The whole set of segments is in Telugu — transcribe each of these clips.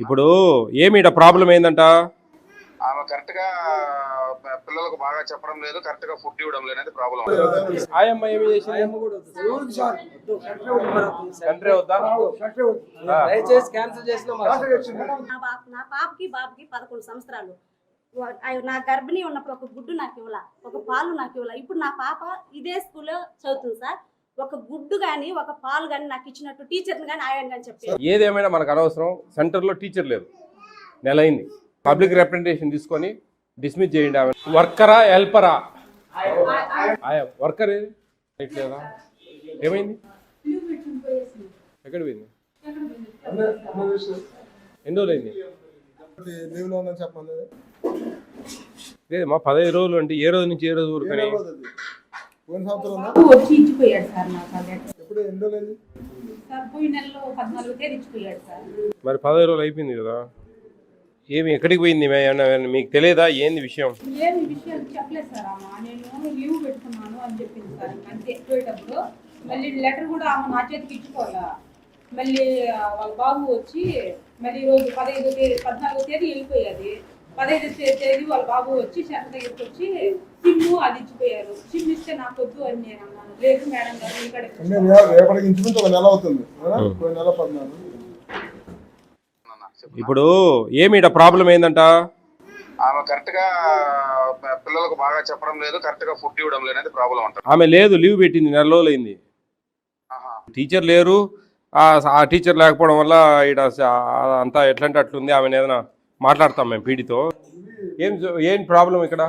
ఇప్పుడు ఏమిట ప్రాబ్లం ఏందంట? ఆమె కరెక్ట్ గా పిల్లలకు బాగా చెప్పడం లేదు, కరెక్ట్ గా ఫుడ్ ఇవ్వడం లేదు అనేది ప్రాబ్లం. ఆయమ్మ ఏమి చేసింది? కంట్రీ వద్దా? దయచేసి క్యాన్సిల్ చేసిన నా పాపకి బాబుకి 11 సంవత్సరాలు. నా గర్భిణి ఉన్నప్పుడు ఒక గుడ్డు నాకు ఇవ్వాల, ఒక పాలు నాకు ఇవ్వాల. ఇప్పుడు నా పాప ఇదే స్కూల్లో చదువుతుంది సార్. ఒక గుడ్డు కానీ ఒక పాలు కానీ నాకు ఇచ్చినట్టు టీచర్ని కానీ ఆయన కానీ చెప్పారు. ఏదేమైనా మనకు అనవసరం. సెంటర్లో టీచర్ లేదు, నెల అయింది. పబ్లిక్ రిప్రజెంటేషన్ తీసుకొని డిస్మిస్ చేయండి. ఆమె వర్కరా హెల్పరా? వర్కర్ ఏది లేదా? ఏమైంది? ఎక్కడ పోయింది? ఎన్ని రోజులు అయింది? లేదమ్మా, 15 రోజులు అంటే ఏ రోజు నుంచి ఏ రోజు వరకు? వచ్చి ఇచ్చిపోయాడు సార్. సార్ పోయిన నెలలో 14వ తేదీ ఇచ్చిపోయాడు సార్. మరి 15 రోజులు అయిపోయింది కదా. ఏమి ఎక్కడికి పోయింది? మీకు తెలియదా ఏంది విషయం? ఏమి విషయం చెప్పలేదు సార్. అమ్మ నేను లీవ్ పెట్టుకున్నాను అని చెప్పింది సార్. అంతే పోయేటప్పుడు మళ్ళీ లెటర్ కూడా ఆమె నా చేతికి ఇచ్చుకోవాలా. మళ్ళీ వాళ్ళ బాబు వచ్చి మళ్ళీ ఈరోజు 14వ తేదీ వెళ్ళిపోయేది. 15వ తేదీ వాళ్ళ బాబు వచ్చి సెంటర్ దగ్గరికి వచ్చి సిమ్ అది ఇచ్చిపోయారు. సిమ్ ఇస్తే నాకు వద్దు అని నేను అన్నాను. లేదు మేడం గారు ఇక్కడ ఇప్పుడు ఏమిట ప్రాబ్లం ఏందంట? ఆమె కరెక్ట్ గా పిల్లలకు బాగా చెప్పడం లేదు, కరెక్ట్ గా ఫుడ్ ఇవ్వడం లేదు అనేది ప్రాబ్లం అంటారు. ఆమె లేదు, లీవ్ పెట్టింది, నెల రోజులు అయింది. టీచర్ లేరు. ఆ టీచర్ లేకపోవడం వల్ల ఇక్కడ అంతా ఎట్లంటే అట్లుంది. ఆమెను ఏదైనా మాట్లాడతాం మేము పీడితో. ఏం ప్రాబ్లం ఇక్కడ?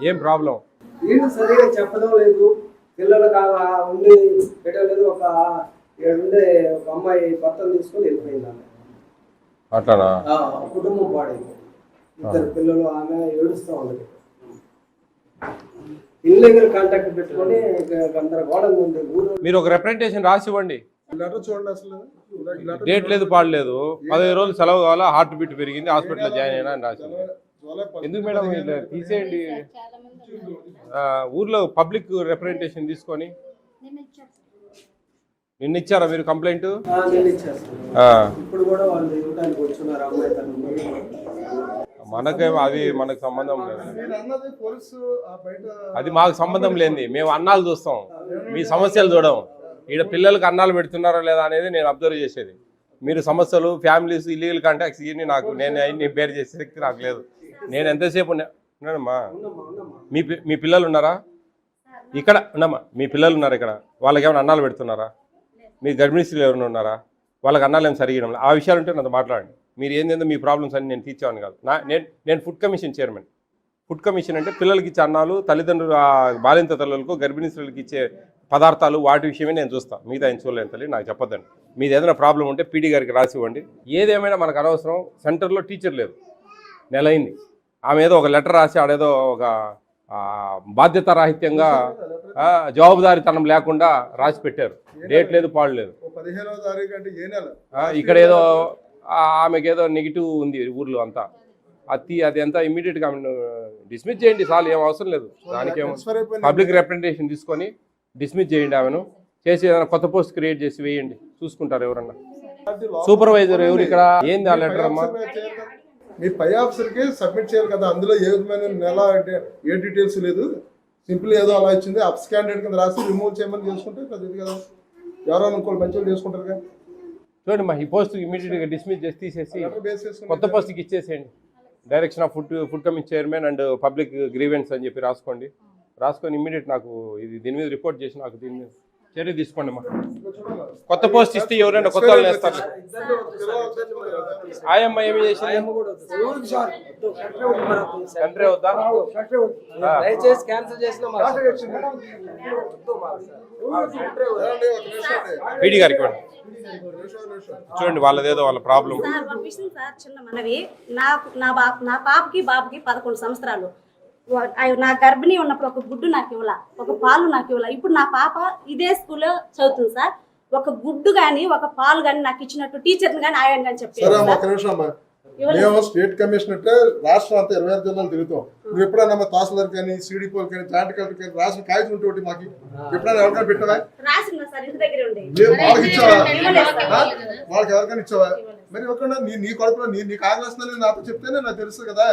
ఏం ప్రాబ్లం? సరిగా చెప్పడం లేదు, పిల్లలకు ఉండి పెట్టలేదు. ఒక అమ్మాయి భర్తను తీసుకొని వెళ్ళిపోయింది. అట్లానా? కుటుంబం పాడైంది. 2 పిల్లలు, ఆమె ఏడుస్తూ ఉన్నది. ఇల్లీగల్ కాంటాక్ట్ పెట్టుకొని గందరగోళంగా ఉంది. మీరు ఒక రిప్రజెంటేషన్ రాసి ఇవ్వండి. చూడండి, అసలు డేట్ లేదు, పాడలేదు. 15 రోజులు సెలవు కావాలా, హార్ట్ బీట్ పెరిగింది, హాస్పిటల్లో జాయిన్ అయినా అని రాసి. ఎందుకు మేడం ఇలా తీసేయండి? ఊర్లో పబ్లిక్ రిప్రజెంటేషన్ తీసుకొని నిన్న ఇచ్చారా మీరు కంప్లైంట్? మనకేమో అది మనకు సంబంధం లేదు. అది మాకు సంబంధం లేనిది. మేము అన్నాలు చూస్తాం, మీ సమస్యలు చూడం. ఈడ పిల్లలకు అన్నాలు పెడుతున్నారా లేదా అనేది నేను అబ్జర్వ్ చేసేది. మీరు సమస్యలు, ఫ్యామిలీస్, ఇల్లీగల్ కాంటాక్ట్స్ ఇవన్నీ నాకు నేను అవన్నీ బేర్ చేసే శక్తి నాకు లేదు. నేను ఎంతసేపు ఉన్నానమ్మా. మీ పిల్లలు ఉన్నారా ఇక్కడ? ఉన్నామా, మీ పిల్లలు ఉన్నారు ఇక్కడ? వాళ్ళకి ఏమైనా అన్నాలు పెడుతున్నారా? మీ గర్భిణీ స్త్రీలు ఎవరైనా ఉన్నారా? వాళ్ళకి అన్నాలు ఏమి సరిగడం? ఆ విషయాలు ఉంటే నాతో మాట్లాడండి. మీరు ఏంటంటే మీ ప్రాబ్లమ్స్ అన్ని నేను తీర్చాను కాదు. నేను food commission chairman. Food commission అంటే పిల్లలకి ఇచ్చే అన్నాలు, తల్లిదండ్రులు బాలింత తల్లులకు, గర్భిణీ స్త్రీలకు ఇచ్చే పదార్థాలు, వాటి విషయమే నేను చూస్తాను. మీది ఆయన చూడలేను తల్లి, నాకు చెప్పొద్దండి. మీది ఏదైనా ప్రాబ్లం ఉంటే పీడీ గారికి రాసి ఇవ్వండి. ఏదేమైనా మనకు అనవసరం. సెంటర్లో టీచర్ లేదు, నెల అయింది. ఆమె ఏదో ఒక లెటర్ రాసి ఆడేదో ఒక బాధ్యత రాహిత్యంగా, జవాబుదారీతనం లేకుండా రాసి పెట్టారు. డేట్ లేదు, పాడు లేదు. ఇక్కడ ఏదో ఆమెకి ఏదో నెగిటివ్ ఉంది ఊర్లో అంతా. అది అంతా ఇమ్మీడియట్గా డిస్మిస్ చేయండి చాలు, ఏం అవసరం లేదు. దానికేమో పబ్లిక్ రిప్రజెంటేషన్ తీసుకొని డిస్మిస్ చేయండి. ఆమెను చేసి ఏదైనా కొత్త పోస్ట్ క్రియేట్ చేసి వేయండి, చూసుకుంటారు ఎవరన్నా. సూపర్వైజర్ ఎవరు ఇక్కడ? ఏంది ఆ లెటర్ అమ్మా? మీ పై ఆఫీసర్కి సబ్మిట్ చేయాలి కదా. అందులో ఏ విధమైన నెల ఏ డీటెయిల్స్ లేదు. సింపుల్ ఏదో అలా ఇచ్చింది, అప్స్ క్యాండిడేట్ కింద రాసి రిమూవ్ చేయమని చేసుకుంటే కదా. ఎవరైనా ఇంకోళ్ళు మంచిగా చేసుకుంటారు కదా. చూడండి మా, ఈ పోస్ట్ ఇమీడియట్గా డిస్మిస్ చేసి తీసేసి కొత్త పోస్ట్కి ఇచ్చేసేయండి. Direction of food commission chairman and public grievance అని చెప్పి రాసుకొని ఇమీడియట్ నాకు దీని మీద రిపోర్ట్ చేసి నాకు దీని మీద చర్య తీసుకోండి అమ్మా. కొత్త పోస్ట్ ఇస్తే ఎవరైనా కొత్త వాళ్ళు వేస్తారు. ఆయమ్మ ఏమి చేసింది? కంట్రీ వద్దా? దయచేసి క్యాన్సిల్ చేసిన పీడీ గారికి చూడండి, వాళ్ళదేదో వాళ్ళ ప్రాబ్లం. సార్ చిన్న మనవి, నా పాపకి బాబుకి 11 సంవత్సరాలు. నా గర్భిణి ఉన్నప్పుడు ఒక గుడ్డు నాకు ఇవ్వాల, ఒక పాలు నాకు ఇవ్వాల. ఇప్పుడు నా పాప ఇదే స్కూల్లో చదువుతుంది సార్. ఒక గుడ్డు కానీ ఒక పాలు కానీ నాకు ఇచ్చినట్టు టీచర్ని కానీ ఆయన కానీ చెప్పారు. ఇవ్వలేదు. మేము స్టేట్ కమిషనర్ రాష్ట్రం అంతా 26 జిల్లాలు తిరుగుతాం. నువ్వు ఎప్పుడైనా మా తహసీల్దార్ కానీ సిడిపోల్ కానీ జాయింట్ కలెక్టర్ కానీ రాసిన కాగితం ఉంటే ఒకటి మాకు ఎప్పుడైనా ఎవరికైనా పెట్టావా? రాసిందా సార్ ఇంటి దగ్గర ఉండే మేము వాళ్ళకి ఇచ్చావా? ఇవ్వలేదు సార్. వాళ్ళకి ఎవరికైనా ఇచ్చావా? మరి ఒకవేళ నీ కడుపులో నీకు ఆగలేస్తుందని నాతో చెప్తేనే నాకు తెలుసు కదా.